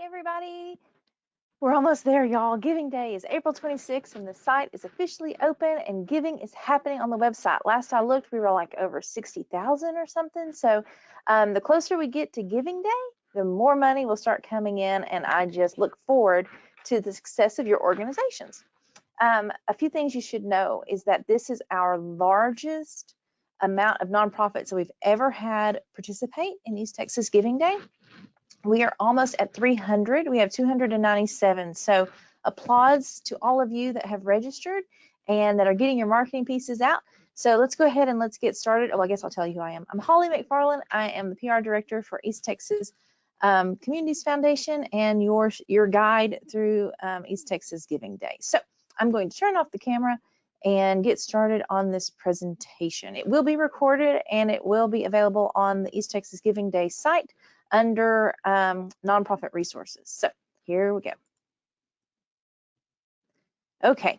everybody. We're almost there, y'all. Giving Day is April 26th, and the site is officially open, and giving is happening on the website. Last I looked, we were like over 60,000 or something. So the closer we get to Giving Day, the more money will start coming in, and I just look forward to the success of your organizations. A few things you should know is that this is our largest amount of nonprofits that we've ever had participate in East Texas Giving Day. We are almost at 300. We have 297. So applause to all of you that have registered and that are getting your marketing pieces out. So let's go ahead and let's get started. Oh, I guess I'll tell you who I am. I'm Holly McFarland. I am the PR director for East Texas Communities Foundation and your guide through East Texas Giving Day. So I'm going to turn off the camera and get started on this presentation. It will be recorded and it will be available on the East Texas Giving Day site under nonprofit resources. So here we go. Okay,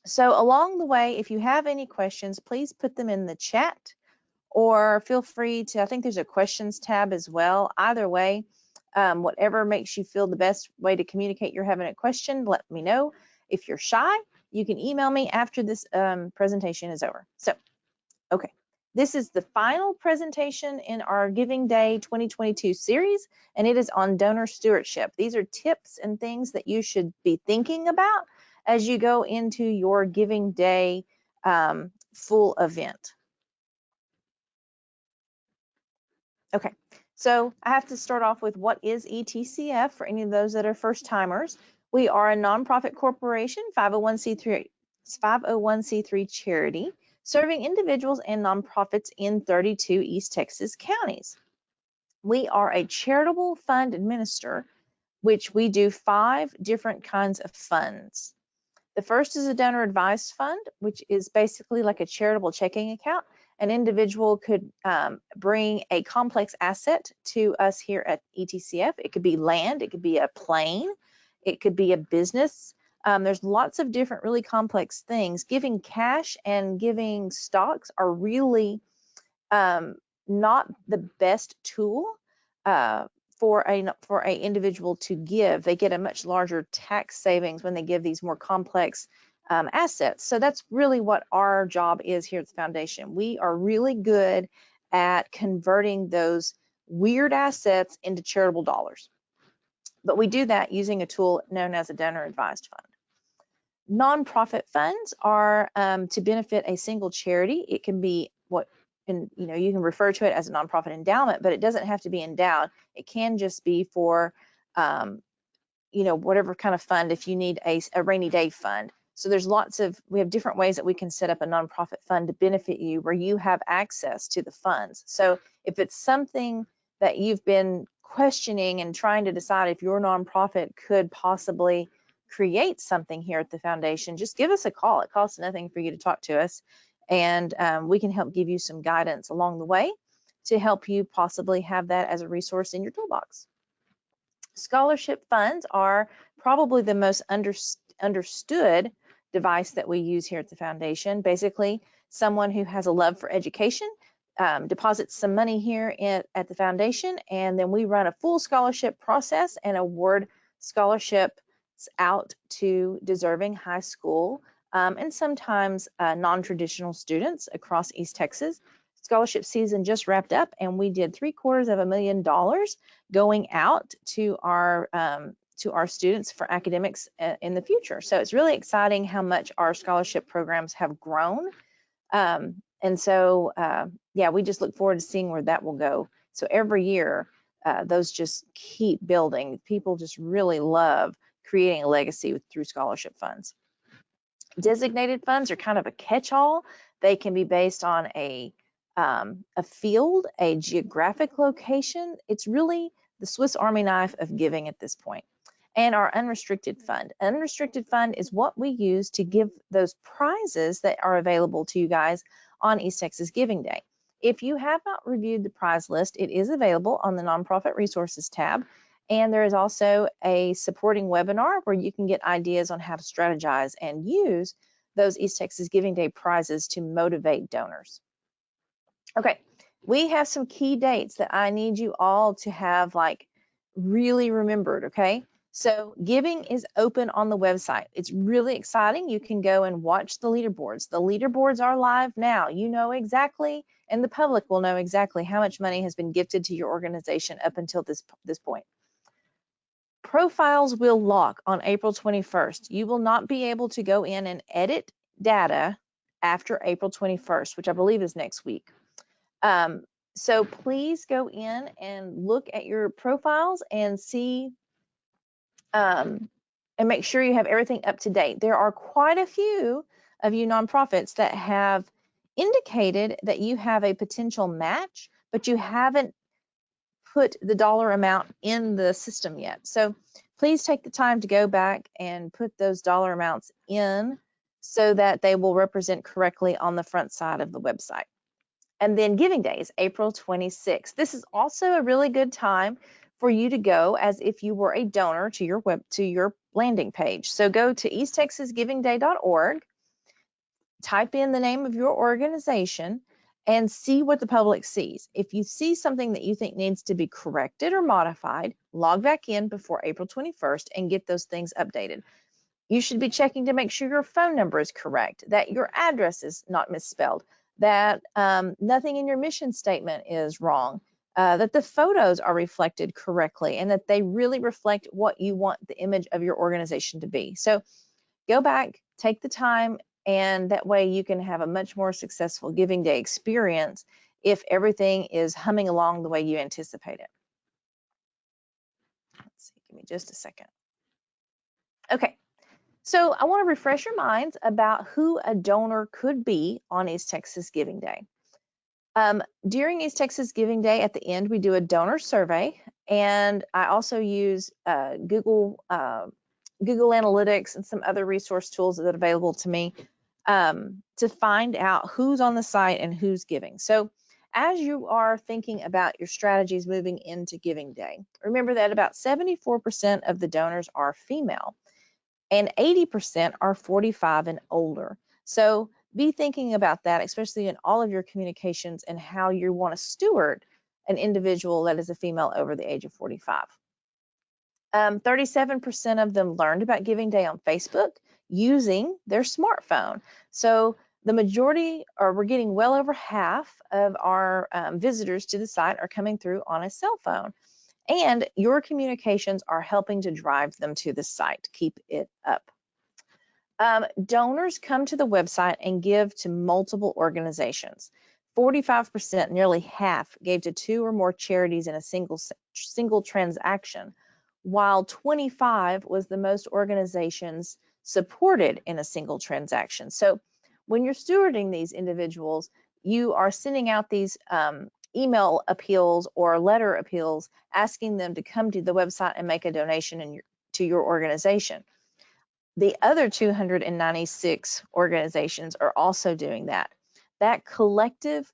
so along the way, if you have any questions, please put them in the chat or feel free to, I think there's a questions tab as well. Either way, whatever makes you feel the best way to communicate you're having a question, let me know. If you're shy, you can email me after this presentation is over. So, okay. This is the final presentation in our Giving Day 2022 series, and it is on donor stewardship. These are tips and things that you should be thinking about as you go into your Giving Day full event. Okay, so I have to start off with what is ETCF for any of those that are first timers. We are a nonprofit corporation, 501c3 charity, serving individuals and nonprofits in 32 East Texas counties. We are a charitable fund administrator, which we do 5 different kinds of funds. The first is a donor advised fund, which is basically like a charitable checking account. An individual could bring a complex asset to us here at ETCF. It could be land, it could be a plane, it could be a business. There's lots of different really complex things. Giving cash and giving stocks are really not the best tool for a individual to give. They get a much larger tax savings when they give these more complex assets. So that's really what our job is here at the foundation. We are really good at converting those weird assets into charitable dollars. But we do that using a tool known as a donor advised fund. Nonprofit funds are to benefit a single charity. It can be you can refer to it as a nonprofit endowment, but it doesn't have to be endowed. It can just be for whatever kind of fund, if you need a rainy day fund. So we have different ways that we can set up a nonprofit fund to benefit you where you have access to the funds. So if it's something that you've been questioning and trying to decide if your nonprofit could possibly create something here at the foundation, just give us a call. It costs nothing for you to talk to us, and we can help give you some guidance along the way to help you possibly have that as a resource in your toolbox. Scholarship funds are probably the most understood device that we use here at the foundation. Basically, someone who has a love for education deposits some money here at the foundation, and then we run a full scholarship process and award scholarships out to deserving high school and sometimes non-traditional students across East Texas. Scholarship season just wrapped up, and we did $750,000 going out to our students for academics in the future. So it's really exciting how much our scholarship programs have grown. And so, yeah, we just look forward to seeing where that will go. So every year, those just keep building. People just really love creating a legacy through scholarship funds. Designated funds are kind of a catch-all. They can be based on a field, a geographic location. It's really the Swiss Army knife of giving at this point. And our unrestricted fund. Unrestricted fund is what we use to give those prizes that are available to you guys on East Texas Giving Day. If you have not reviewed the prize list, it is available on the Nonprofit Resources tab. And there is also a supporting webinar where you can get ideas on how to strategize and use those East Texas Giving Day prizes to motivate donors. Okay, we have some key dates that I need you all to have like really remembered, okay? So giving is open on the website. It's really exciting. You can go and watch the leaderboards. The leaderboards are live now. You know exactly, and the public will know exactly how much money has been gifted to your organization up until this point. Profiles will lock on April 21st. You will not be able to go in and edit data after April 21st, which I believe is next week. So please go in and look at your profiles and see and make sure you have everything up to date. There are quite a few of you nonprofits that have indicated that you have a potential match, but you haven't put the dollar amount in the system yet. So please take the time to go back and put those dollar amounts in so that they will represent correctly on the front side of the website. And then Giving Day is April 26th. This is also a really good time for you to go as if you were a donor to your landing page. So go to easttexasgivingday.org, type in the name of your organization, and see what the public sees. If you see something that you think needs to be corrected or modified, log back in before April 21st and get those things updated. You should be checking to make sure your phone number is correct, that your address is not misspelled, that nothing in your mission statement is wrong, that the photos are reflected correctly, and that they really reflect what you want the image of your organization to be. So go back, take the time, and that way you can have a much more successful Giving Day experience if everything is humming along the way you anticipate it. Let's see, give me just a second. Okay. So I want to refresh your minds about who a donor could be on East Texas Giving Day. During East Texas Giving Day, at the end, we do a donor survey, and I also use Google Analytics and some other resource tools that are available to me to find out who's on the site and who's giving. So as you are thinking about your strategies moving into Giving Day, remember that about 74% of the donors are female, and 80% are 45 and older. So be thinking about that, especially in all of your communications and how you want to steward an individual that is a female over the age of 45. 37% of them learned about Giving Day on Facebook using their smartphone. So the majority, or we're getting well over half of our visitors to the site are coming through on a cell phone. And your communications are helping to drive them to the site. Keep it up. Donors come to the website and give to multiple organizations. 45%, nearly half, gave to 2 or more charities in a single transaction, while 25 was the most organizations supported in a single transaction. So when you're stewarding these individuals, you are sending out these email appeals or letter appeals asking them to come to the website and make a donation to your organization. The other 296 organizations are also doing that. That collective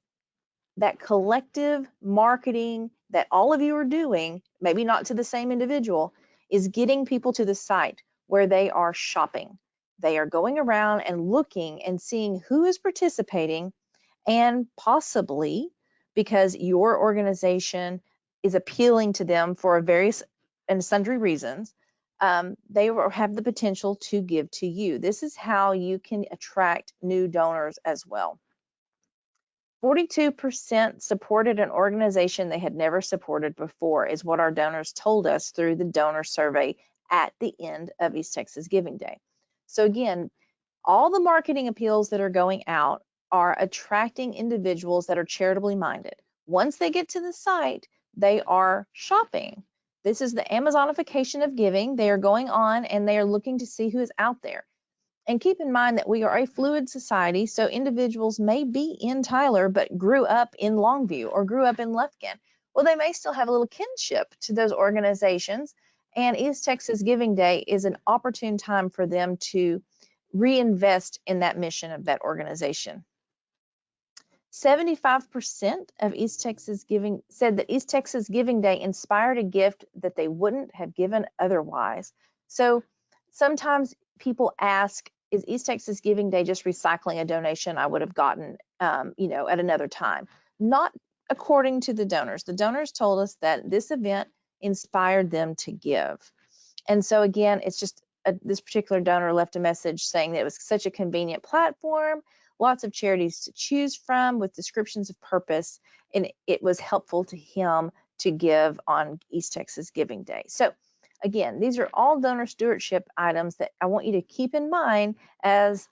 marketing that all of you are doing, maybe not to the same individual, is getting people to the site where they are shopping. They are going around and looking and seeing who is participating, and possibly because your organization is appealing to them for various and sundry reasons, they will have the potential to give to you. This is how you can attract new donors as well. 42% supported an organization they had never supported before, is what our donors told us through the donor survey at the end of East Texas Giving Day. So again, all the marketing appeals that are going out are attracting individuals that are charitably minded. Once they get to the site, they are shopping. This is the Amazonification of giving. They are going on and they are looking to see who is out there. And keep in mind that we are a fluid society, so individuals may be in Tyler but grew up in Longview or grew up in Lufkin. Well, they may still have a little kinship to those organizations, and East Texas Giving Day is an opportune time for them to reinvest in that mission of that organization. 75% of East Texas Giving said that East Texas Giving Day inspired a gift that they wouldn't have given otherwise. So sometimes people ask, is East Texas Giving Day just recycling a donation I would have gotten, at another time? Not according to the donors. The donors told us that this event inspired them to give. And so again, it's just this particular donor left a message saying that it was such a convenient platform, lots of charities to choose from with descriptions of purpose, and it was helpful to him to give on East Texas Giving Day. So again, these are all donor stewardship items that I want you to keep in mind as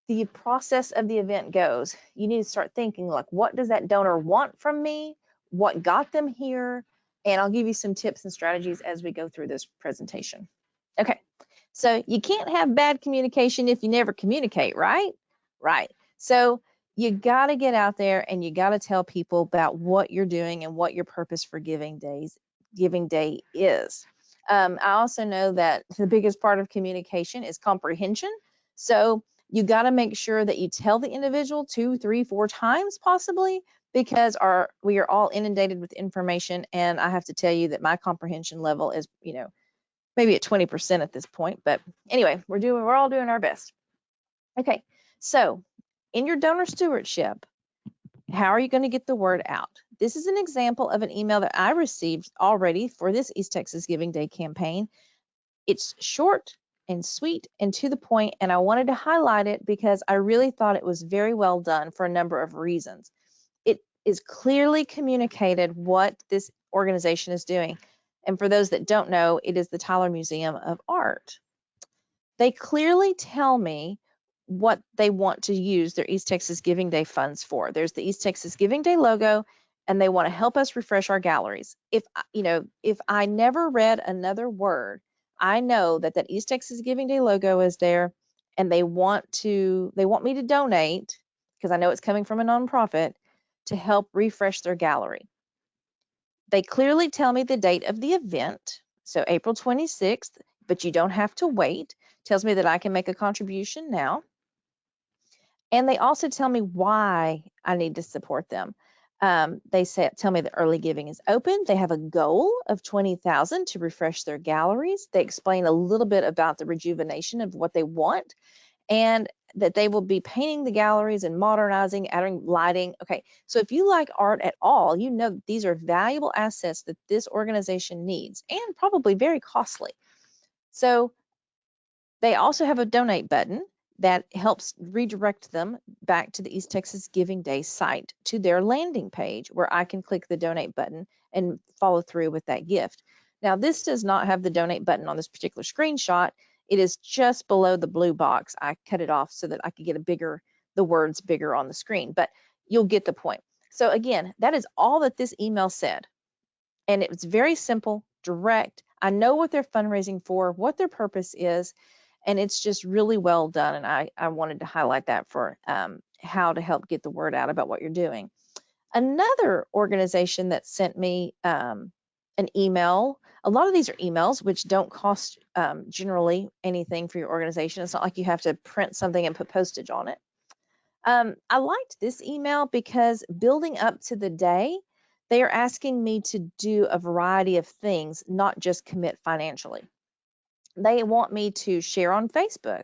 the process of the event goes. You need to start thinking, like, what does that donor want from me? What got them here? And I'll give you some tips and strategies as we go through this presentation. Okay, so you can't have bad communication if you never communicate, right? Right. So you got to get out there and you got to tell people about what you're doing and what your purpose for Giving Day is. I also know that the biggest part of communication is comprehension. So you got to make sure that you tell the individual 2, 3, 4 times possibly, because we are all inundated with information, and I have to tell you that my comprehension level is, maybe at 20% at this point. But anyway, we're all doing our best. Okay, so in your donor stewardship, how are you going to get the word out? This is an example of an email that I received already for this East Texas Giving Day campaign. It's short and sweet and to the point, and I wanted to highlight it because I really thought it was very well done for a number of reasons. It is clearly communicated what this organization is doing. And for those that don't know, it is the Tyler Museum of Art. They clearly tell me what they want to use their East Texas Giving Day funds for. There's the East Texas Giving Day logo, and they want to help us refresh our galleries. If I never read another word, I know that East Texas Giving Day logo is there, and they want me to donate, because I know it's coming from a nonprofit, to help refresh their gallery. They clearly tell me the date of the event, so April 26th, but you don't have to wait. Tells me that I can make a contribution now. And they also tell me why I need to support them. They tell me that early giving is open. They have a goal of $20,000 to refresh their galleries. They explain a little bit about the rejuvenation of what they want, and that they will be painting the galleries and modernizing, adding lighting. Okay, so if you like art at all, you know that these are valuable assets that this organization needs, and probably very costly. So they also have a donate button that helps redirect them back to the East Texas Giving Day site, to their landing page, where I can click the donate button and follow through with that gift. Now, this does not have the donate button on this particular screenshot. It is just below the blue box. I cut it off so that I could get the words bigger on the screen, but you'll get the point. So again, that is all that this email said. And it's very simple, direct. I know what they're fundraising for, what their purpose is, and it's just really well done. And I wanted to highlight that for how to help get the word out about what you're doing. Another organization that sent me an email. A lot of these are emails which don't cost generally anything for your organization. It's not like you have to print something and put postage on it. I liked this email because building up to the day, they are asking me to do a variety of things, not just commit financially. They want me to share on Facebook.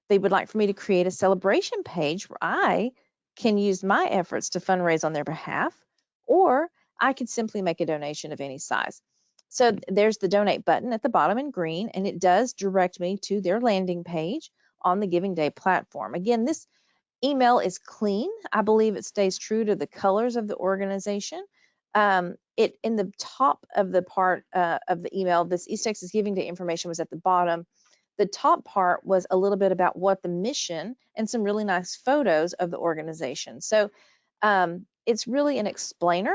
They would like for me to create a celebration page where I can use my efforts to fundraise on their behalf, or I could simply make a donation of any size. So there's the donate button at the bottom in green, and it does direct me to their landing page on the Giving Day platform. Again, this email is clean. I believe it stays true to the colors of the organization. It in the top of the part of the email, this East Texas Giving Day information was at the bottom. The top part was a little bit about what the mission, and some really nice photos of the organization. So it's really an explainer,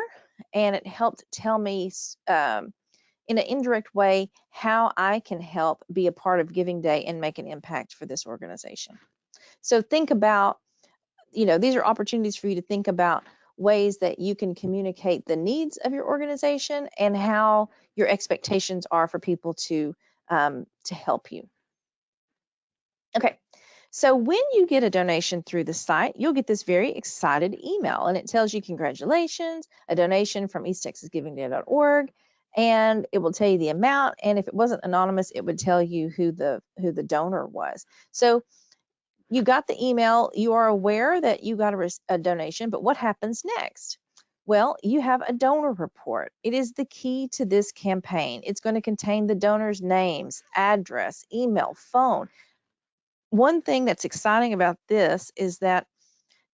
and it helped tell me in an indirect way how I can help be a part of Giving Day and make an impact for this organization. So think about, these are opportunities for you to think about ways that you can communicate the needs of your organization and how your expectations are for people to help you. Okay, so when you get a donation through the site, you'll get this very excited email, and it tells you congratulations, a donation from easttexasgivingday.org, and it will tell you the amount, and if it wasn't anonymous, it would tell you who the donor was. So you got the email, you are aware that you got a donation, but what happens next? Well, you have a donor report. It is the key to this campaign. It's going to contain the donors' names, address, email, phone. One thing that's exciting about this is that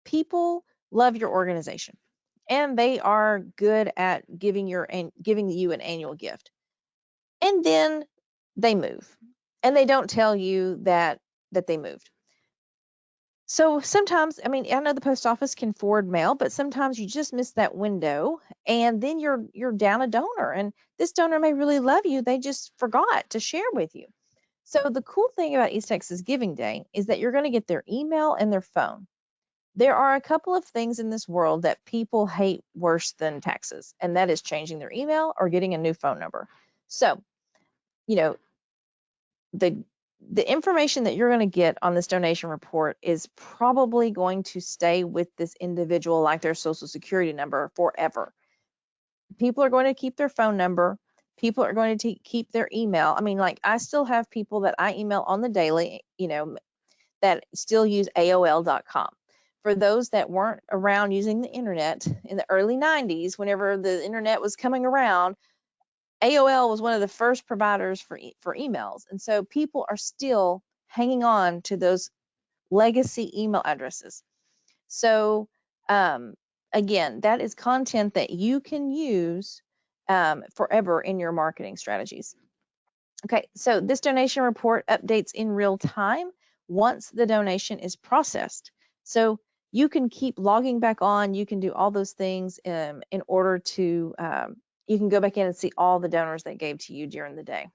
people love your organization and they are good at giving you an annual gift. And then they move and they don't tell you that they moved. So sometimes, I mean, I know the post office can forward mail, but sometimes you just miss that window and then you're down a donor, and this donor may really love you. They just forgot to share with you. So the cool thing about East Texas Giving Day is that you're going to get their email and their phone. There are a couple of things in this world that people hate worse than taxes, and that is changing their email or getting a new phone number. So, you know, the information that you're going to get on this donation report is probably going to stay with this individual like their social security number forever. People are going to keep their phone number. People are going to keep their email. I mean, like I still have people that I email on the daily, that still use AOL.com. For those that weren't around using the internet in the early 90s, whenever the internet was coming around, AOL was one of the first providers for emails. And so people are still hanging on to those legacy email addresses. So again, that is content that you can use forever in your marketing strategies. Okay, so this donation report updates in real time once the donation is processed. So you can keep logging back on. You can do all those things in order to, you can go back in and see all the donors that gave to you during the day.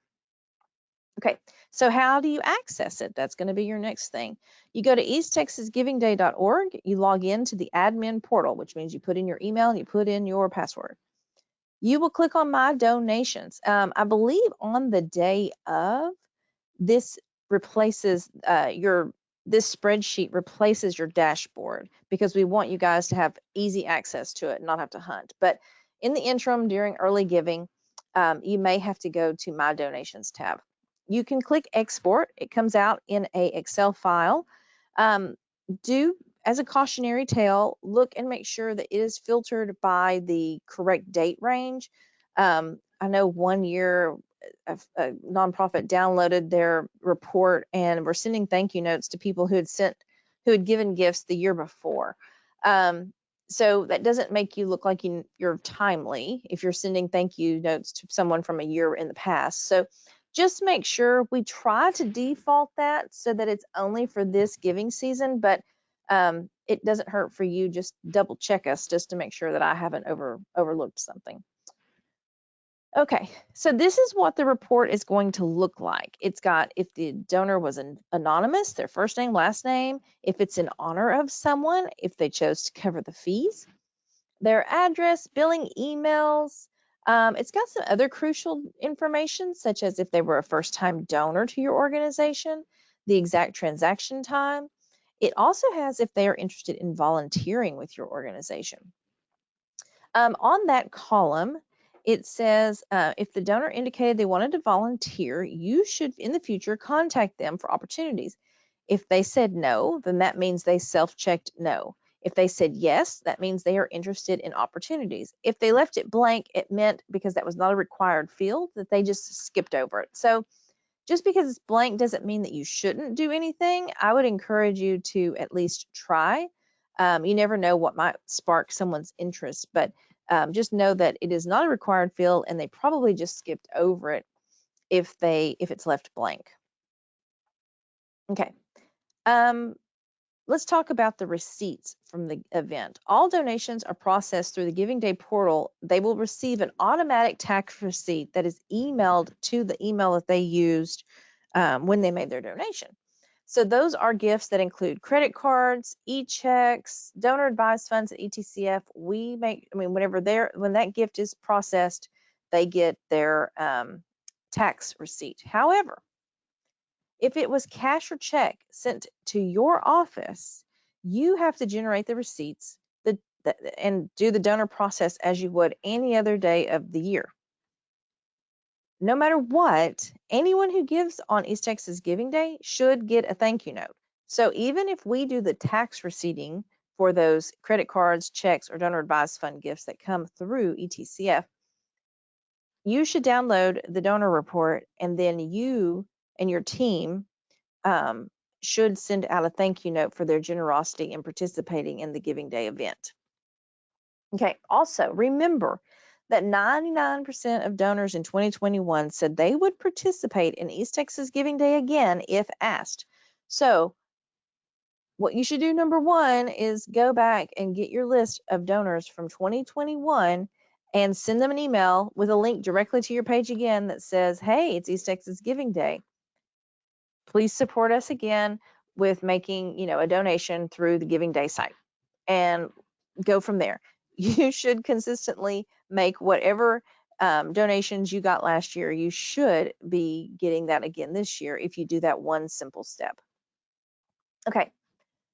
Okay, so how do you access it? That's going to be your next thing. You go to easttexasgivingday.org. You log into the admin portal, which means you put in your email and you put in your password. You will click on My Donations. I believe on the day of, this replaces this spreadsheet replaces your dashboard because we want you guys to have easy access to it and not have to hunt. But in the interim, during early giving, you may have to go to My Donations tab. You can click Export. It comes out in a Excel file. Do, as a cautionary tale, look and make sure that it is filtered by the correct date range. I know one year a nonprofit downloaded their report and were sending thank you notes to people who had given gifts the year before. So that doesn't make you look like you're timely if you're sending thank you notes to someone from a year in the past. So just make sure we try to default that so that it's only for this giving season, but it doesn't hurt for you. Just double check us just to make sure that I haven't overlooked something. Okay, so this is what the report is going to look like. It's got, if the donor was anonymous, their first name, last name, if it's in honor of someone, if they chose to cover the fees, their address, billing, emails. It's got some other crucial information, such as if they were a first-time donor to your organization, the exact transaction time. It also has if they are interested in volunteering with your organization. On that column, it says if the donor indicated they wanted to volunteer, you should in the future contact them for opportunities. If they said no, then that means they self-checked no. If they said yes, that means they are interested in opportunities. If they left it blank, it meant because that was not a required field that they just skipped over it. So just because it's blank doesn't mean that you shouldn't do anything. I would encourage you to at least try. You never know what might spark someone's interest, but just know that it is not a required field and they probably just skipped over it if it's left blank. Okay. Let's talk about the receipts from the event. All donations are processed through the Giving Day portal. They will receive an automatic tax receipt that is emailed to the email that they used when they made their donation. So those are gifts that include credit cards, e-checks, donor advised funds at ETCF. When that gift is processed, they get their tax receipt. However, if it was cash or check sent to your office, you have to generate the receipts and do the donor process as you would any other day of the year. No matter what, anyone who gives on East Texas Giving Day should get a thank you note. So even if we do the tax receipting for those credit cards, checks, or donor advised fund gifts that come through ETCF, you should download the donor report, and then you and your team should send out a thank you note for their generosity in participating in the Giving Day event. Okay, also remember that 99% of donors in 2021 said they would participate in East Texas Giving Day again if asked. So what you should do, number one, is go back and get your list of donors from 2021 and send them an email with a link directly to your page again that says, hey, it's East Texas Giving Day. Please support us again with making, a donation through the Giving Day site, and go from there. You should consistently make whatever donations you got last year. You should be getting that again this year if you do that one simple step. Okay.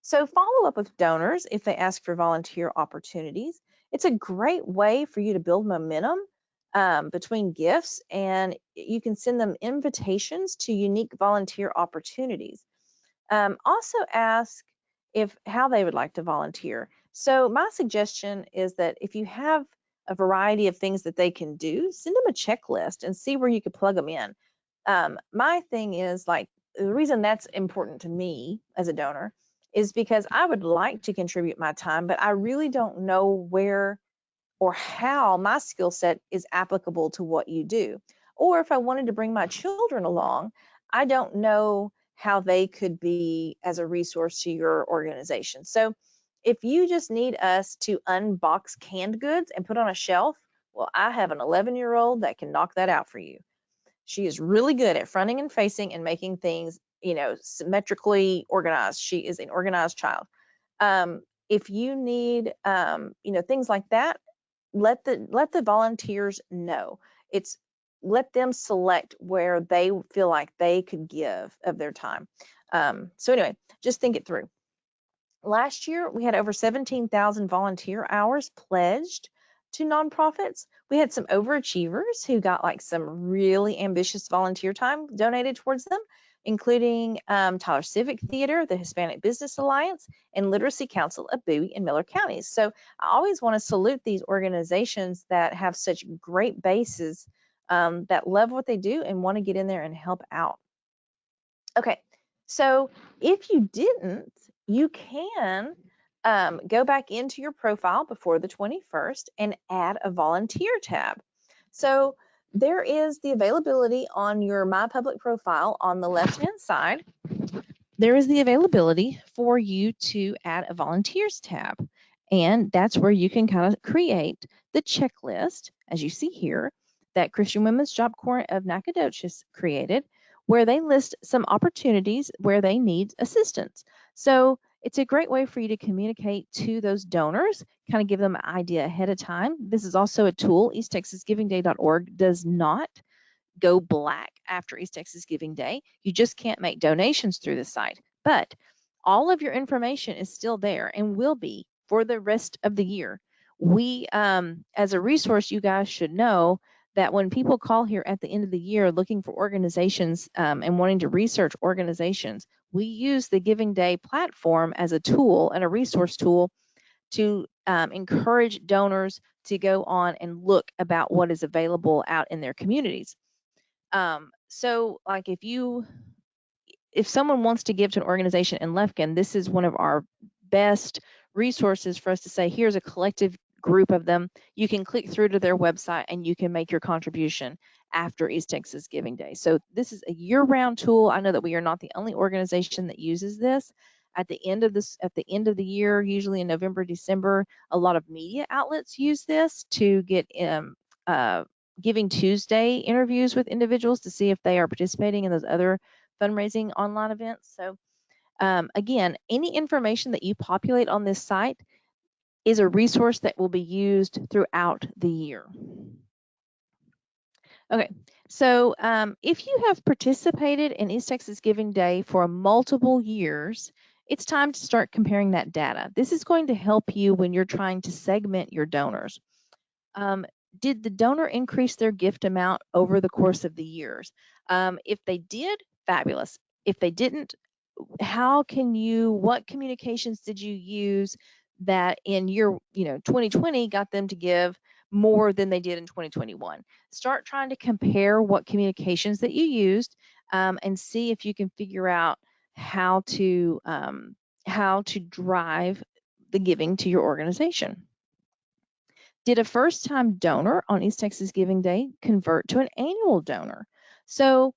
So follow up with donors if they ask for volunteer opportunities. It's a great way for you to build momentum between gifts, and you can send them invitations to unique volunteer opportunities. Also ask how they would like to volunteer. So my suggestion is that if you have a variety of things that they can do, send them a checklist and see where you could plug them in. My thing is, like, the reason that's important to me as a donor is because I would like to contribute my time, but I really don't know where or how my skill set is applicable to what you do. Or if I wanted to bring my children along, I don't know how they could be as a resource to your organization. So if you just need us to unbox canned goods and put on a shelf, well, I have an 11-year-old that can knock that out for you. She is really good at fronting and facing and making things, symmetrically organized. She is an organized child. If you need, things like that, let the volunteers know. Let them select where they feel like they could give of their time. So anyway, just think it through. Last year, we had over 17,000 volunteer hours pledged to nonprofits. We had some overachievers who got like some really ambitious volunteer time donated towards them, including Tyler Civic Theater, the Hispanic Business Alliance, and Literacy Council of Bowie and Miller counties. So I always want to salute these organizations that have such great bases, that love what they do and want to get in there and help out. Okay, so if you didn't, you can go back into your profile before the 21st and add a volunteer tab. So there is the availability on your My Public profile on the left-hand side. There is the availability for you to add a volunteers tab. And that's where you can kind of create the checklist, as you see here, that Christian Women's Job Corps of Nacogdoches created, where they list some opportunities where they need assistance. So it's a great way for you to communicate to those donors, kind of give them an idea ahead of time. This is also a tool. EastTexasGivingDay.org does not go black after East Texas Giving Day. You just can't make donations through the site, but all of your information is still there and will be for the rest of the year. We, as a resource, you guys should know that when people call here at the end of the year looking for organizations and wanting to research organizations, we use the Giving Day platform as a tool and a resource tool to encourage donors to go on and look about what is available out in their communities. So like if someone wants to give to an organization in Lufkin, this is one of our best resources for us to say, here's a collective group of them. You can click through to their website and you can make your contribution after East Texas Giving Day. So this is a year-round tool. I know that we are not the only organization that uses this. At the end of the year, usually in November, December, a lot of media outlets use this to get Giving Tuesday interviews with individuals to see if they are participating in those other fundraising online events. So again, any information that you populate on this site is a resource that will be used throughout the year. Okay, so if you have participated in East Texas Giving Day for multiple years, it's time to start comparing that data. This is going to help you when you're trying to segment your donors. Did the donor increase their gift amount over the course of the years? If they did, fabulous. If they didn't, what communications did you use that in year 2020 got them to give more than they did in 2021. Start trying to compare what communications that you used, and see if you can figure out how to drive the giving to your organization. Did a first-time donor on East Texas Giving Day convert to an annual donor? So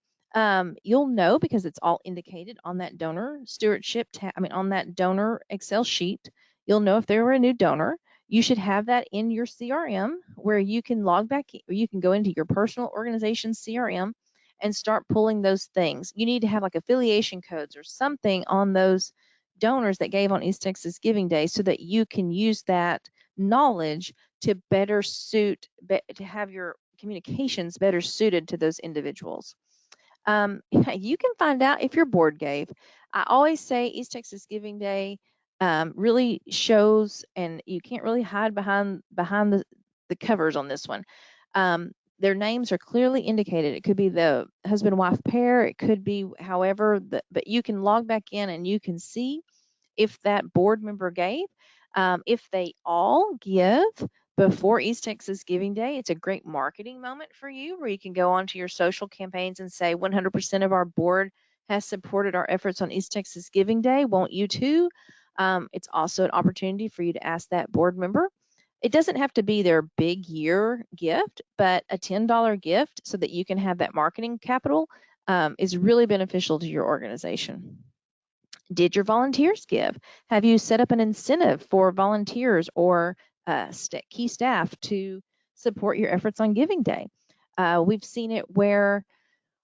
you'll know because it's all indicated on that donor stewardship on that donor Excel sheet. You'll know if they were a new donor. You should have that in your CRM where you can log back, or you can go into your personal organization CRM and start pulling those things. You need to have like affiliation codes or something on those donors that gave on East Texas Giving Day so that you can use that knowledge to better suit, to have your communications better suited to those individuals. You can find out if your board gave. I always say East Texas Giving Day really shows, and you can't really hide behind the covers on this one. Their names are clearly indicated. It could be the husband-wife pair. It could be however, but you can log back in and you can see if that board member gave. If they all give before East Texas Giving Day, it's a great marketing moment for you where you can go onto your social campaigns and say 100% of our board has supported our efforts on East Texas Giving Day. Won't you too? It's also an opportunity for you to ask that board member. It doesn't have to be their big year gift, but a $10 gift so that you can have that marketing capital is really beneficial to your organization. Did your volunteers give? Have you set up an incentive for volunteers or key staff to support your efforts on Giving Day? We've seen it where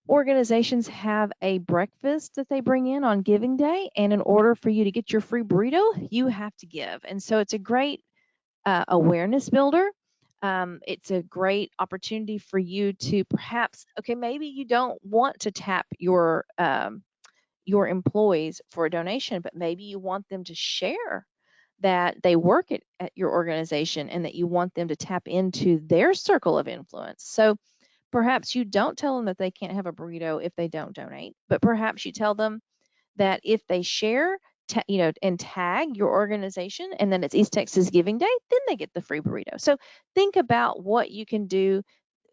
organizations have a breakfast that they bring in on Giving Day, and in order for you to get your free burrito, you have to give. And so it's a great awareness builder. It's a great opportunity for you to perhaps, maybe you don't want to tap your employees for a donation, but maybe you want them to share that they work at your organization and that you want them to tap into their circle of influence. So perhaps you don't tell them that they can't have a burrito if they don't donate, but perhaps you tell them that if they share, and tag your organization, and then it's East Texas Giving Day, then they get the free burrito. So think about what you can do.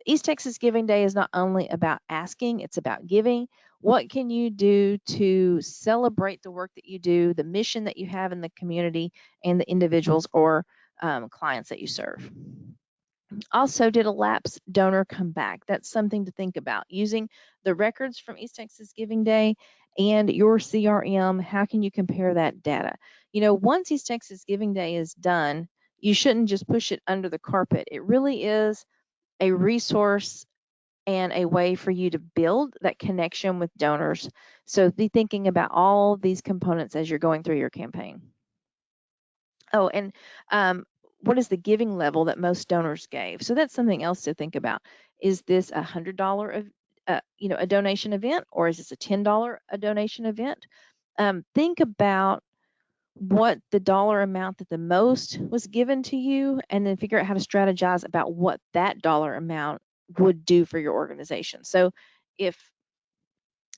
East Texas Giving Day is not only about asking, it's about giving. What can you do to celebrate the work that you do, the mission that you have in the community, and the individuals or clients that you serve? Also, did a lapsed donor come back? That's something to think about. Using the records from East Texas Giving Day and your CRM, how can you compare that data? Once East Texas Giving Day is done, you shouldn't just push it under the carpet. It really is a resource and a way for you to build that connection with donors. So be thinking about all these components as you're going through your campaign. Oh, and what is the giving level that most donors gave? So that's something else to think about. Is this a $100 a donation event, or is this a $10 a donation event? Think about what the dollar amount that the most was given to you, and then figure out how to strategize about what that dollar amount would do for your organization. So if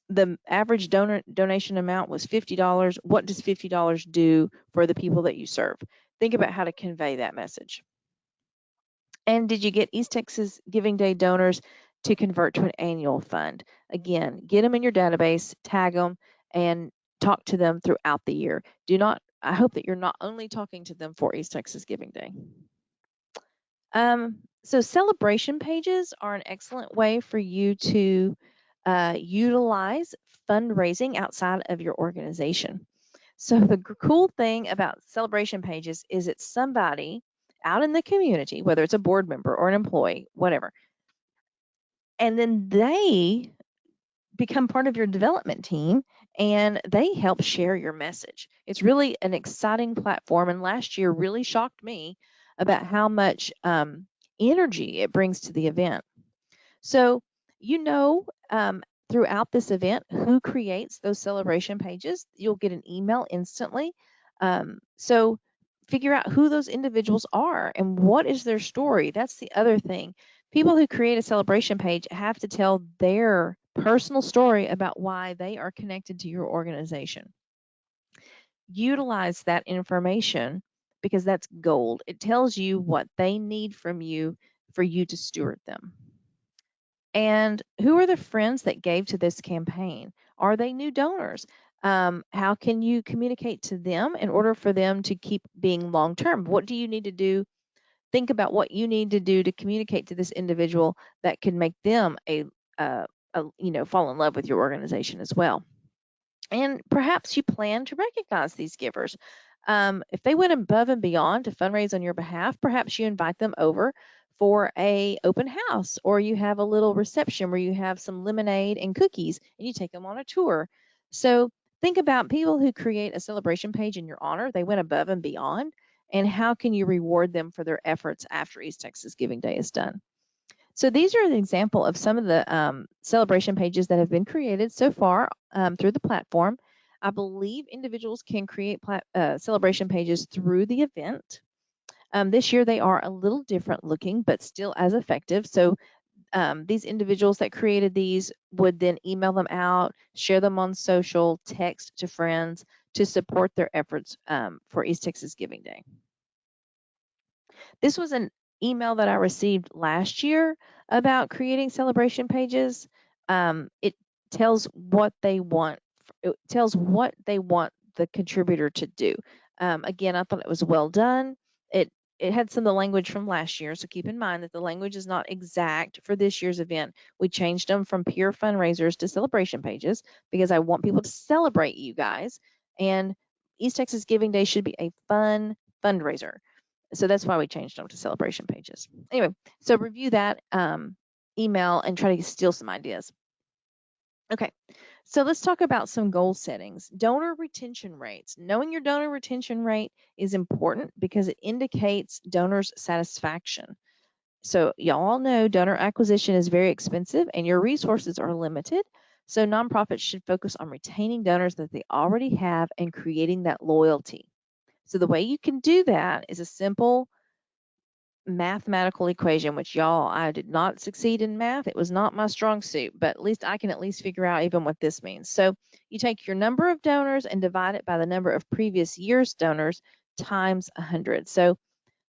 the average donation amount was $50, what does $50 do for the people that you serve? Think about how to convey that message. And did you get East Texas Giving Day donors to convert to an annual fund? Again, get them in your database, tag them, and talk to them throughout the year. I hope that you're not only talking to them for East Texas Giving Day. So celebration pages are an excellent way for you to utilize fundraising outside of your organization. So the cool thing about celebration pages is it's somebody out in the community, whether it's a board member or an employee, whatever, and then they become part of your development team and they help share your message. It's really an exciting platform, and last year really shocked me about how much energy it brings to the event. So throughout this event who creates those celebration pages. You'll get an email instantly. So figure out who those individuals are and what is their story. That's the other thing. People who create a celebration page have to tell their personal story about why they are connected to your organization. Utilize that information because that's gold. It tells you what they need from you for you to steward them. And who are the friends that gave to this campaign? Are they new donors? How can you communicate to them in order for them to keep being long term? What do you need to do? Think about what you need to do to communicate to this individual that can make them fall in love with your organization as well. And perhaps you plan to recognize these givers. If they went above and beyond to fundraise on your behalf, perhaps you invite them over for a open house, or you have a little reception where you have some lemonade and cookies and you take them on a tour. So think about people who create a celebration page in your honor. They went above and beyond. And how can you reward them for their efforts after East Texas Giving Day is done? So these are an example of some of the celebration pages that have been created so far through the platform. I believe individuals can create celebration pages through the event. This year they are a little different looking, but still as effective. So these individuals that created these would then email them out, share them on social, text to friends to support their efforts for East Texas Giving Day. This was an email that I received last year about creating celebration pages. It tells what they want. It tells what they want the contributor to do. Again, I thought it was well done. It had some of the language from last year, so keep in mind that the language is not exact for this year's event. We changed them from peer fundraisers to celebration pages because I want people to celebrate you guys. And East Texas Giving Day should be a fun fundraiser. So that's why we changed them to celebration pages. Anyway, so review that email and try to steal some ideas. Okay, so let's talk about some goal settings. Donor retention rates. Knowing your donor retention rate is important because it indicates donors' satisfaction. So y'all all know donor acquisition is very expensive and your resources are limited. So nonprofits should focus on retaining donors that they already have and creating that loyalty. So the way you can do that is a simple mathematical equation, which y'all, I did not succeed in math. It was not my strong suit, but at least I can at least figure out even what this means. So you take your number of donors and divide it by the number of previous year's donors times 100. So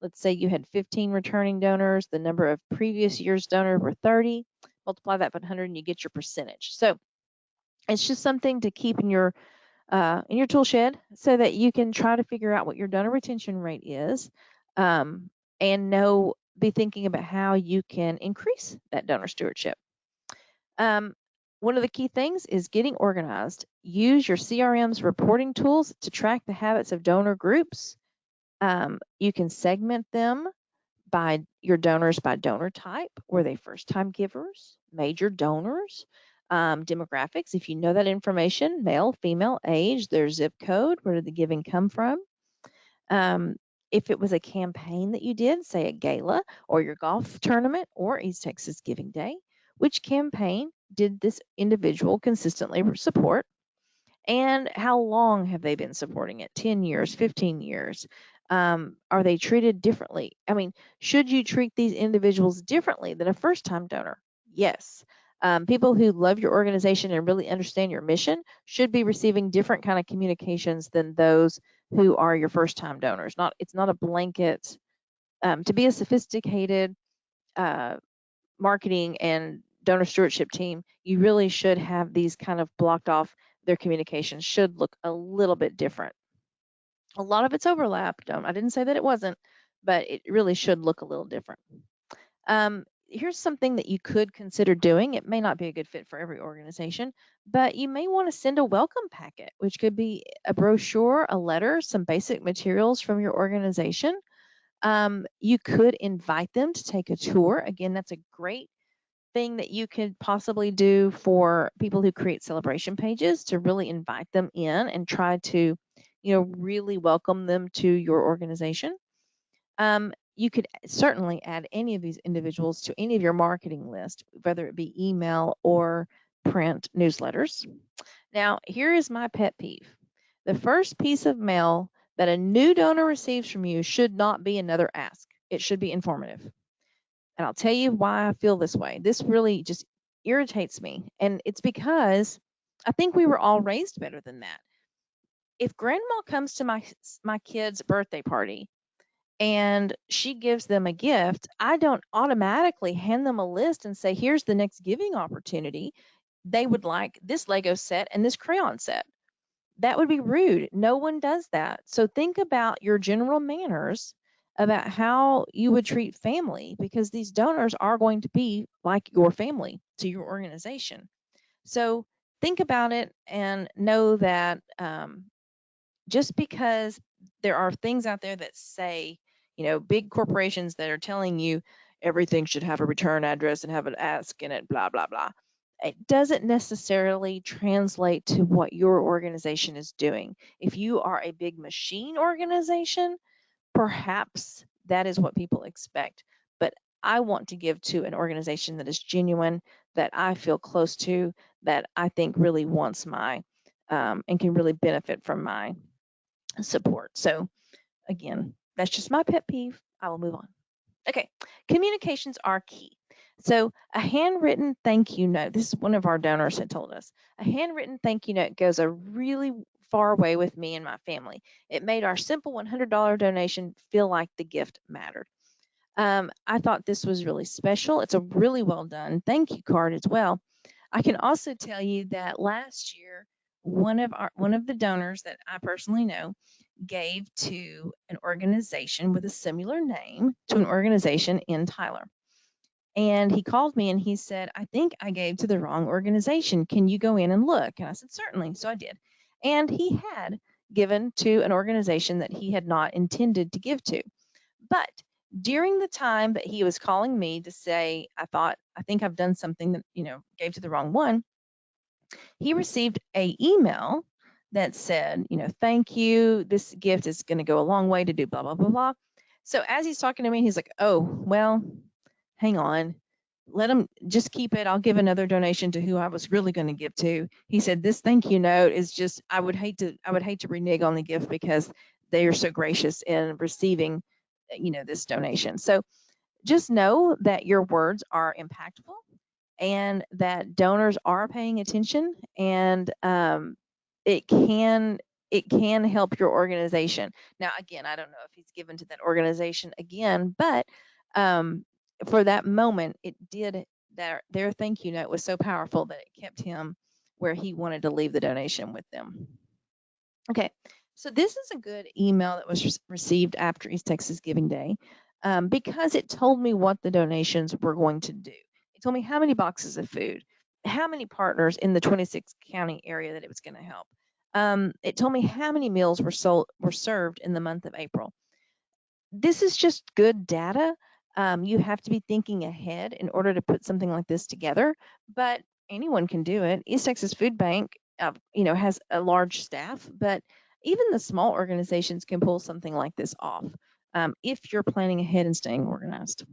let's say you had 15 returning donors, the number of previous year's donors were 30, multiply that by 100 and you get your percentage. So it's just something to keep in your tool shed so that you can try to figure out what your donor retention rate is and be thinking about how you can increase that donor stewardship. One of the key things is getting organized. Use your CRM's reporting tools to track the habits of donor groups. You can segment them by your donors by donor type. Were they first-time givers, major donors, demographics? If you know that information, male, female, age, their zip code, where did the giving come from? If it was a campaign that you did, say a gala or your golf tournament or East Texas Giving Day, which campaign did this individual consistently support? And how long have they been supporting it? 10 years, 15 years? Are they treated differently? I mean, should you treat these individuals differently than a first-time donor? Yes. People who love your organization and really understand your mission should be receiving different kind of communications than those who are your first-time donors. It's not a blanket. To be a sophisticated marketing and donor stewardship team, you really should have these kind of blocked off. Their communication should look a little bit different. A lot of it's overlapped. I didn't say that it wasn't, but it really should look a little different. Here's something that you could consider doing. It may not be a good fit for every organization, but you may want to send a welcome packet, which could be a brochure, a letter, some basic materials from your organization. You could invite them to take a tour. Again, that's a great thing that you could possibly do for people who create celebration pages, to really invite them in and try to, really welcome them to your organization. You could certainly add any of these individuals to any of your marketing list, whether it be email or print newsletters. Now, here is my pet peeve. The first piece of mail that a new donor receives from you should not be another ask. It should be informative. And I'll tell you why I feel this way. This really just irritates me. And it's because I think we were all raised better than that. If grandma comes to my kid's birthday party and she gives them a gift, I don't automatically hand them a list and say, here's the next giving opportunity. They would like this Lego set and this crayon set. That would be rude. No one does that. So think about your general manners about how you would treat family, because these donors are going to be like your family to your organization. So think about it and know that just because there are things out there that say, big corporations that are telling you everything should have a return address and have an ask in it, blah, blah, blah. It doesn't necessarily translate to what your organization is doing. If you are a big machine organization, perhaps that is what people expect. But I want to give to an organization that is genuine, that I feel close to, that I think really wants my and can really benefit from my support. So again, that's just my pet peeve. I will move on. Okay, communications are key. So a handwritten thank you note, this is one of our donors had told us, a handwritten thank you note goes a really far way with me and my family. It made our simple $100 donation feel like the gift mattered. I thought this was really special. It's a really well done thank you card as well. I can also tell you that last year, one of the donors that I personally know gave to an organization with a similar name to an organization in Tyler. And he called me and he said, I think I gave to the wrong organization. Can you go in and look? And I said, certainly. So I did. And he had given to an organization that he had not intended to give to. But during the time that he was calling me to say, I think I've done something that, gave to the wrong one, he received a email that said, thank you. This gift is going to go a long way to do blah, blah, blah, blah. So as he's talking to me, he's like, oh, well, hang on. Let him just keep it. I'll give another donation to who I was really going to give to. He said, this thank you note is just, I would hate to renege on the gift because they are so gracious in receiving, this donation. So just know that your words are impactful and that donors are paying attention, and it can help your organization. Now, again, I don't know if he's given to that organization again, but for that moment, it did. Their thank you note was so powerful that it kept him where he wanted to leave the donation with them. Okay, so this is a good email that was received after East Texas Giving Day, because it told me what the donations were going to do. It told me how many boxes of food, how many partners in the 26 county area that it was going to help. It told me how many meals were served in the month of April. This is just good data. You have to be thinking ahead in order to put something like this together, but anyone can do it. East Texas Food Bank, has a large staff, but even the small organizations can pull something like this off, if you're planning ahead and staying organized.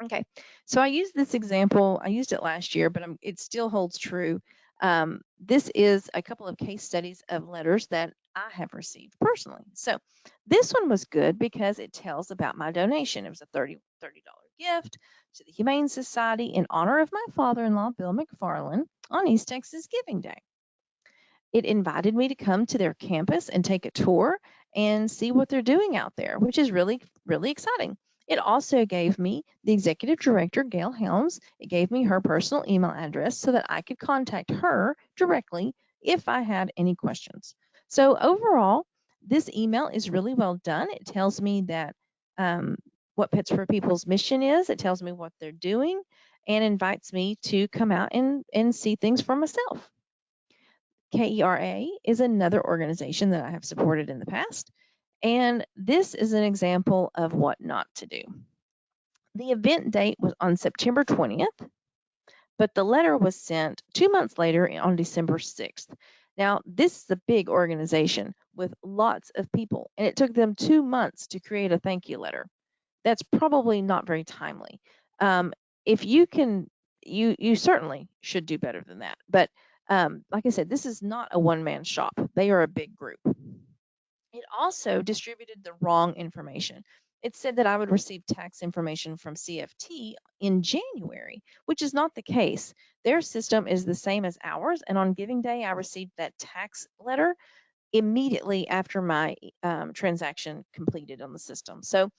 Okay, so I used this example. I used it last year, but it still holds true. This is a couple of case studies of letters that I have received personally. So this one was good because it tells about my donation. It was a $30 gift to the Humane Society in honor of my father-in-law, Bill McFarland, on East Texas Giving Day. It invited me to come to their campus and take a tour and see what they're doing out there, which is really, really exciting. It also gave me the executive director, Gail Helms. It gave me her personal email address so that I could contact her directly if I had any questions. So overall, this email is really well done. It tells me that what Pets for People's mission is. It tells me what they're doing and invites me to come out and see things for myself. KERA is another organization that I have supported in the past, and this is an example of what not to do. The event date was on September 20th, but the letter was sent 2 months later on December 6th. Now, this is a big organization with lots of people, and it took them 2 months to create a thank you letter. That's probably not very timely. If you can, you certainly should do better than that. But like I said, this is not a one-man shop. They are a big group. It also distributed the wrong information. It said that I would receive tax information from CFT in January, which is not the case. Their system is the same as ours, and on Giving Day, I received that tax letter immediately after my transaction completed on the system. So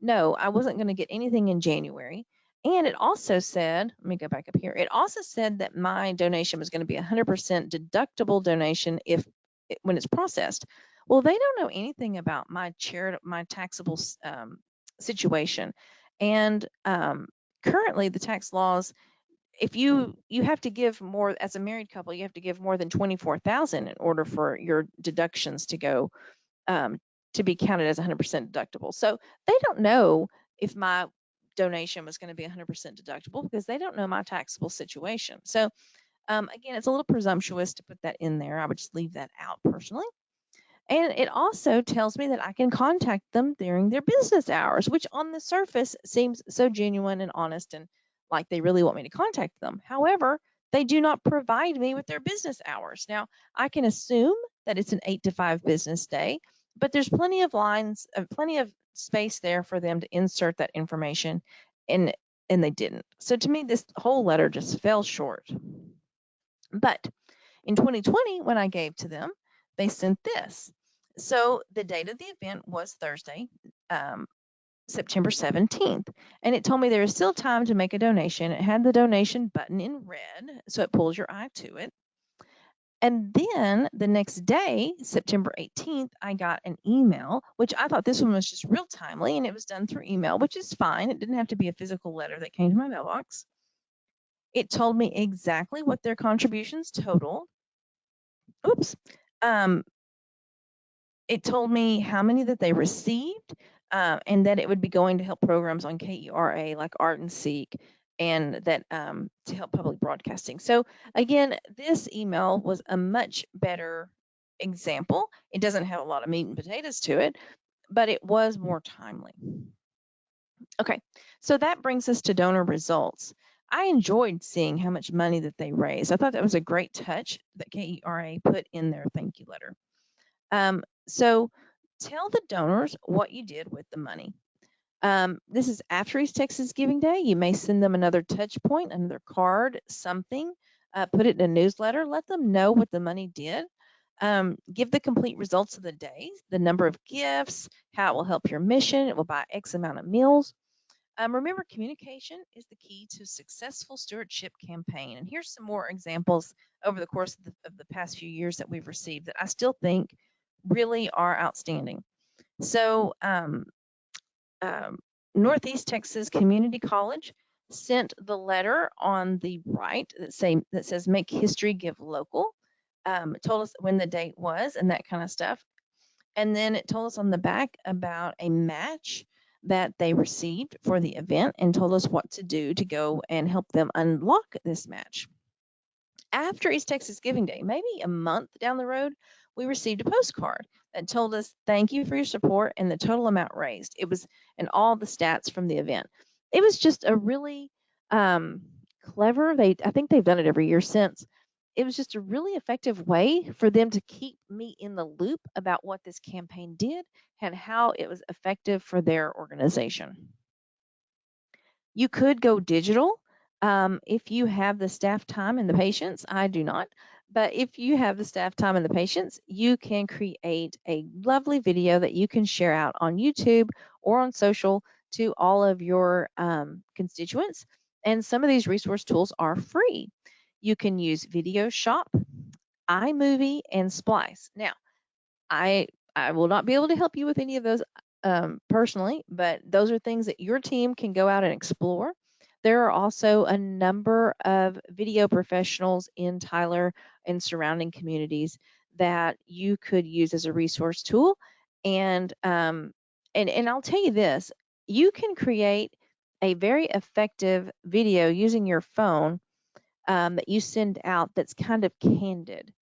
no, I wasn't going to get anything in January. And it also said, let me go back up here. It also said that my donation was going to be 100% deductible donation when it's processed. Well, they don't know anything about my taxable situation. And currently the tax laws, if you have to give more, as a married couple, you have to give more than 24,000 in order for your deductions to go to be counted as 100% deductible. So they don't know if my donation was going to be 100% deductible because they don't know my taxable situation. So again, it's a little presumptuous to put that in there. I would just leave that out personally. And it also tells me that I can contact them during their business hours, which on the surface seems so genuine and honest and like they really want me to contact them. However, they do not provide me with their business hours. Now, I can assume that it's an 8 to 5 business day, but there's plenty of plenty of space there for them to insert that information, and they didn't. So to me, this whole letter just fell short. But in 2020, when I gave to them, they sent this. So the date of the event was Thursday, September 17th, and it told me there is still time to make a donation. It had the donation button in red, so it pulls your eye to it. And then the next day, September 18th, I got an email, which I thought this one was just real timely, and it was done through email, which is fine. It didn't have to be a physical letter that came to my mailbox. It told me exactly what their contributions totaled. Oops. It told me how many that they received, and that it would be going to help programs on KERA like Art and Seek, and that to help public broadcasting. So again, this email was a much better example. It doesn't have a lot of meat and potatoes to it, but it was more timely. Okay, so that brings us to donor results. I enjoyed seeing how much money that they raised. I thought that was a great touch that KERA put in their thank you letter. So tell the donors what you did with the money. This is after East Texas Giving Day. You may send them another touch point, another card, something, put it in a newsletter, let them know what the money did. Give the complete results of the day, the number of gifts, how it will help your mission. It will buy X amount of meals. Remember, communication is the key to successful stewardship campaign. And here's some more examples over the course of the past few years that we've received that I still think really are outstanding. So Northeast Texas Community College sent the letter on the right that says make history, give local. It told us when the date was and that kind of stuff. And then it told us on the back about a match that they received for the event and told us what to do to go and help them unlock this match. After East Texas Giving Day, maybe a month down the road, we received a postcard that told us, thank you for your support and the total amount raised. It was, and all the stats from the event. It was just a really clever, I think they've done it every year since. It was just a really effective way for them to keep me in the loop about what this campaign did and how it was effective for their organization. You could go digital if you have the staff time and the patience. I do not. But if you have the staff time and the patience, you can create a lovely video that you can share out on YouTube or on social to all of your constituents. And some of these resource tools are free. You can use Video Shop, iMovie, and Splice. Now, I will not be able to help you with any of those personally, but those are things that your team can go out and explore. There are also a number of video professionals in Tyler and surrounding communities that you could use as a resource tool. And I'll tell you this, you can create a very effective video using your phone that you send out that's kind of candid.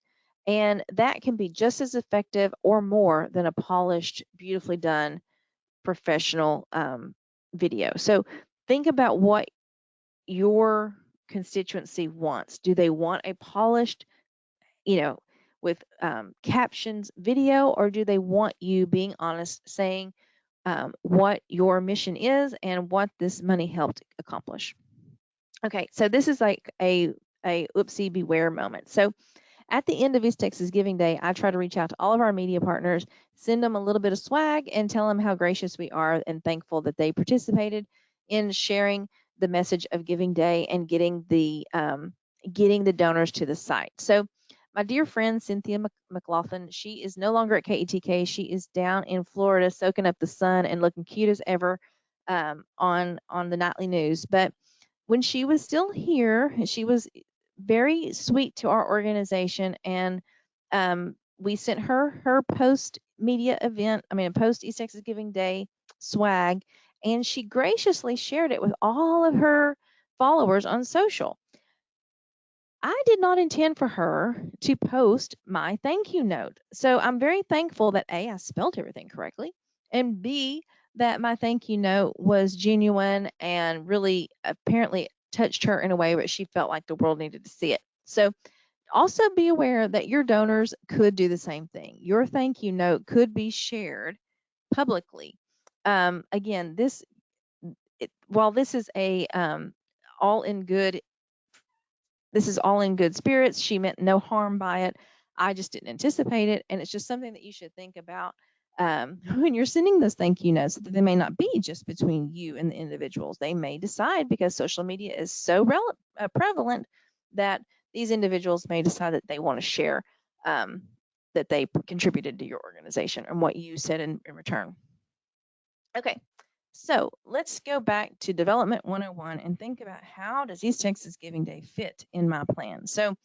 And that can be just as effective or more than a polished, beautifully done professional video. So think about what your constituency wants. Do they want a polished, with captions video, or do they want you being honest, saying what your mission is and what this money helped accomplish? Okay, so this is like a oopsie beware moment. So at the end of East Texas Giving Day, I try to reach out to all of our media partners, send them a little bit of swag, and tell them how gracious we are and thankful that they participated in sharing the message of Giving Day and getting the donors to the site. So my dear friend Cynthia Mclaughlin, she is no longer at KETK. She is down in Florida soaking up the sun and looking cute as ever on the nightly news. But when she was still here, she was very sweet to our organization, and we sent her post media event, post East Texas Giving Day swag, and she graciously shared it with all of her followers on social. I did not intend for her to post my thank you note. So I'm very thankful that A, I spelled everything correctly, and B, that my thank you note was genuine and really apparently touched her in a way where she felt like the world needed to see it. So also be aware that your donors could do the same thing. Your thank you note could be shared publicly. Again, while this is all in good this is all in good spirits. She meant no harm by it. I just didn't anticipate it. And it's just something that you should think about when you're sending those thank you notes, that they may not be just between you and the individuals. They may decide, because social media is so prevalent, that these individuals may decide that they want to share that they contributed to your organization and what you said in return. Okay, so let's go back to Development 101 and think about, how does East Texas Giving Day fit in my plan? So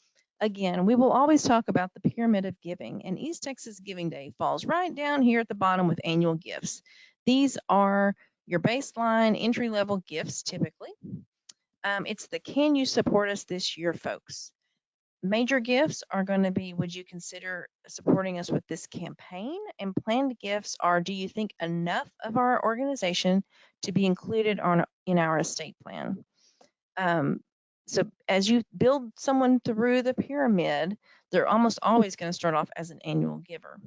again, we will always talk about the pyramid of giving, and East Texas Giving Day falls right down here at the bottom with annual gifts. These are your baseline entry-level gifts typically. It's the can you support us this year, folks. Major gifts are going to be, would you consider supporting us with this campaign? And planned gifts are, do you think enough of our organization to be included in our estate plan? So as you build someone through the pyramid, they're almost always going to start off as an annual giver.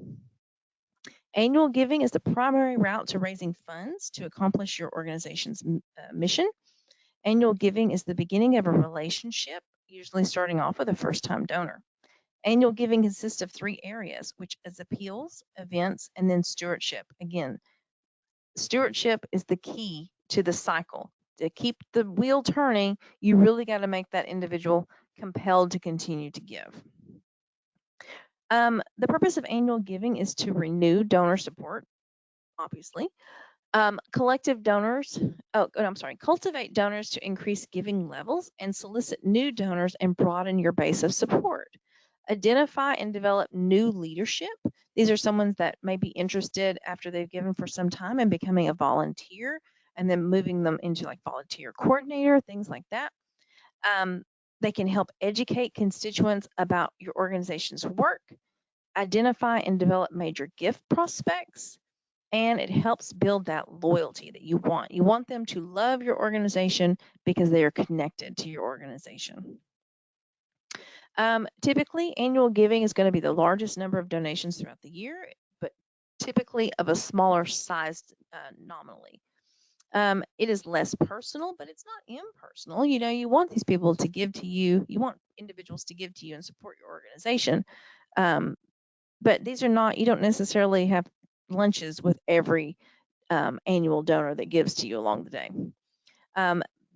Annual giving is the primary route to raising funds to accomplish your organization's mission. Annual giving is the beginning of a relationship, usually starting off with a first-time donor. Annual giving consists of 3 areas, which is appeals, events, and then stewardship. Again, stewardship is the key to the cycle. To keep the wheel turning, you really got to make that individual compelled to continue to give. The purpose of annual giving is to renew donor support, obviously. Cultivate donors to increase giving levels and solicit new donors and broaden your base of support. Identify and develop new leadership. These are someone that may be interested after they've given for some time and becoming a volunteer, and then moving them into like volunteer coordinator, things like that. They can help educate constituents about your organization's work, identify and develop major gift prospects, and it helps build that loyalty that you want. You want them to love your organization because they are connected to your organization. Typically, annual giving is going to be the largest number of donations throughout the year, but typically of a smaller size nominally. It is less personal, but it's not impersonal. You know, you want these people to give to you. You want individuals to give to you and support your organization. But these are not, you don't necessarily have lunches with every annual donor that gives to you along the day.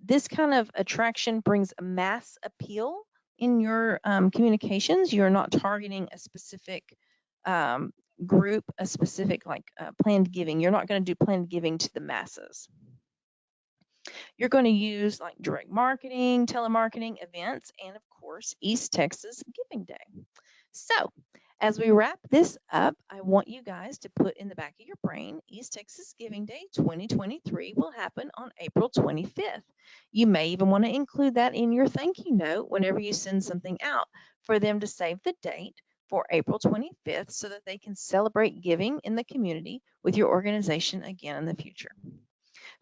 This kind of attraction brings a mass appeal in your communications. You're not targeting a specific group, a specific planned giving. You're not going to do planned giving to the masses. You're going to use like direct marketing, telemarketing, events, and of course, East Texas Giving Day. So as we wrap this up, I want you guys to put in the back of your brain, East Texas Giving Day 2023 will happen on April 25th. You may even want to include that in your thank you note whenever you send something out, for them to save the date for April 25th so that they can celebrate giving in the community with your organization again in the future.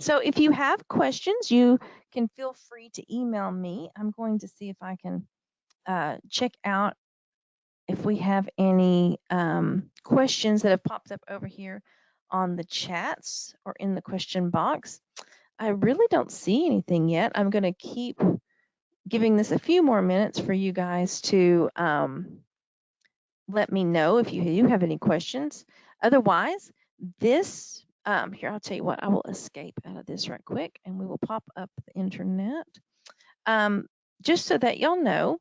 So if you have questions, you can feel free to email me. I'm going to see if I can check out if we have any questions that have popped up over here on the chats or in the question box. I really don't see anything yet. I'm going to keep giving this a few more minutes for you guys to let me know if you do have any questions. Otherwise, this, here, I'll tell you what, I will escape out of this right quick and we will pop up the internet. Just so that y'all know,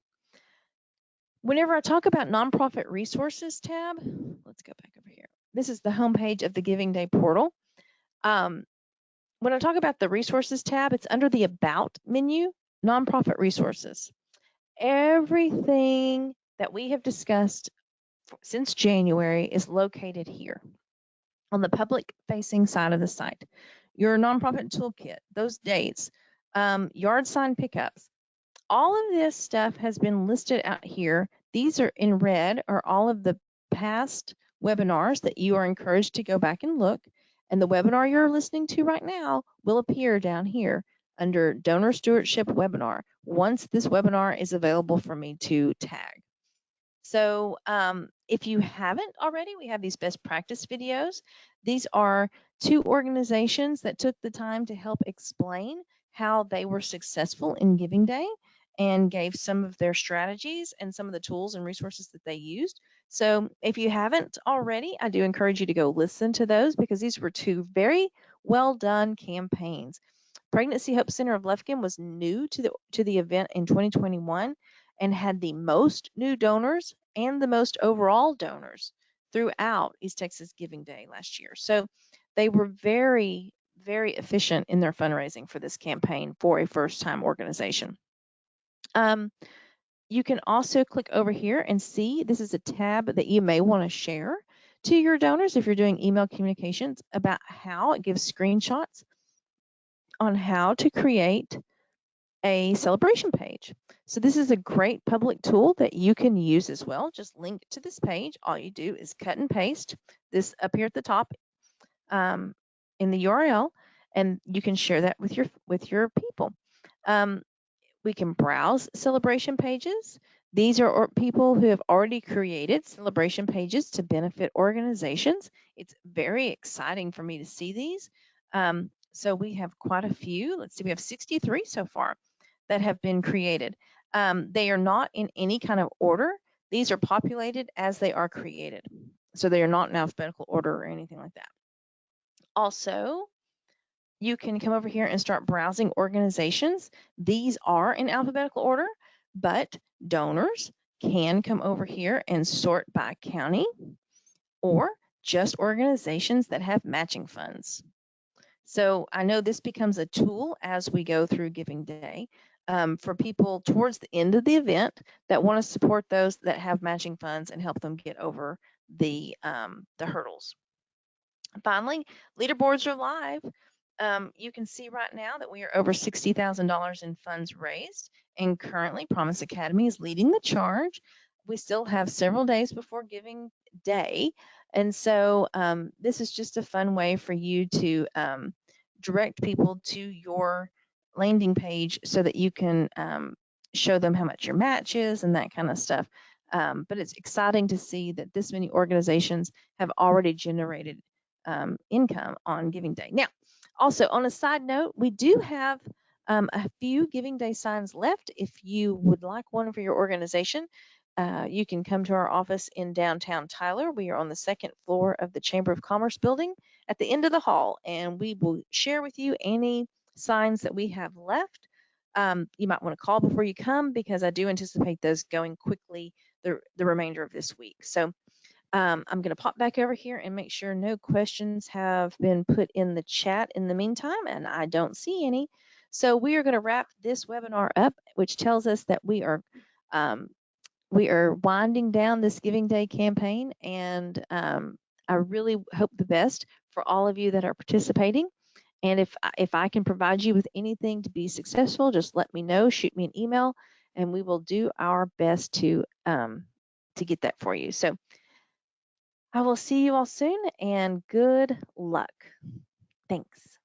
whenever I talk about nonprofit resources tab, let's go back over here. This is the homepage of the Giving Day portal. When I talk about the resources tab, it's under the About menu, nonprofit resources. Everything that we have discussed since January is located here on the public facing side of the site. Your nonprofit toolkit, those dates, yard sign pickups, all of this stuff has been listed out here. These are in red, are all of the past webinars that you are encouraged to go back and look. And the webinar you're listening to right now will appear down here under Donor Stewardship Webinar once this webinar is available for me to tag. So if you haven't already, we have these best practice videos. These are 2 organizations that took the time to help explain how they were successful in Giving Day and gave some of their strategies and some of the tools and resources that they used. So if you haven't already, I do encourage you to go listen to those because these were 2 very well done campaigns. Pregnancy Hope Center of Lufkin was new to the event in 2021 and had the most new donors and the most overall donors throughout East Texas Giving Day last year. So they were very, very efficient in their fundraising for this campaign for a first-time organization. You can also click over here and see this is a tab that you may want to share to your donors if you're doing email communications about how it gives screenshots on how to create a celebration page. So this is a great public tool that you can use as well. Just link to this page. All you do is cut and paste this up here at the top in the URL, and you can share that with your people. We can browse celebration pages. These are people who have already created celebration pages to benefit organizations. It's very exciting for me to see these. So we have quite a few. Let's see, we have 63 so far that have been created. They are not in any kind of order. These are populated as they are created. So they are not in alphabetical order or anything like that. Also, you can come over here and start browsing organizations. These are in alphabetical order, but donors can come over here and sort by county or just organizations that have matching funds. So I know this becomes a tool as we go through Giving Day for people towards the end of the event that want to support those that have matching funds and help them get over the hurdles. Finally, leaderboards are live. You can see right now that we are over $60,000 in funds raised, and currently Promise Academy is leading the charge. We still have several days before Giving Day, and so this is just a fun way for you to direct people to your landing page so that you can show them how much your match is and that kind of stuff. But it's exciting to see that this many organizations have already generated income on Giving Day. Now, also on a side note, we do have a few Giving Day signs left. If you would like one for your organization, you can come to our office in downtown Tyler. We are on the 2nd floor of the Chamber of Commerce building at the end of the hall, and we will share with you any signs that we have left. You might want to call before you come because I do anticipate those going quickly the remainder of this week. So I'm going to pop back over here and make sure no questions have been put in the chat in the meantime, and I don't see any. So we are going to wrap this webinar up, which tells us that we are winding down this Giving Day campaign, and I really hope the best for all of you that are participating. And if I can provide you with anything to be successful, just let me know, shoot me an email, and we will do our best to get that for you. So I will see you all soon, and good luck. Thanks.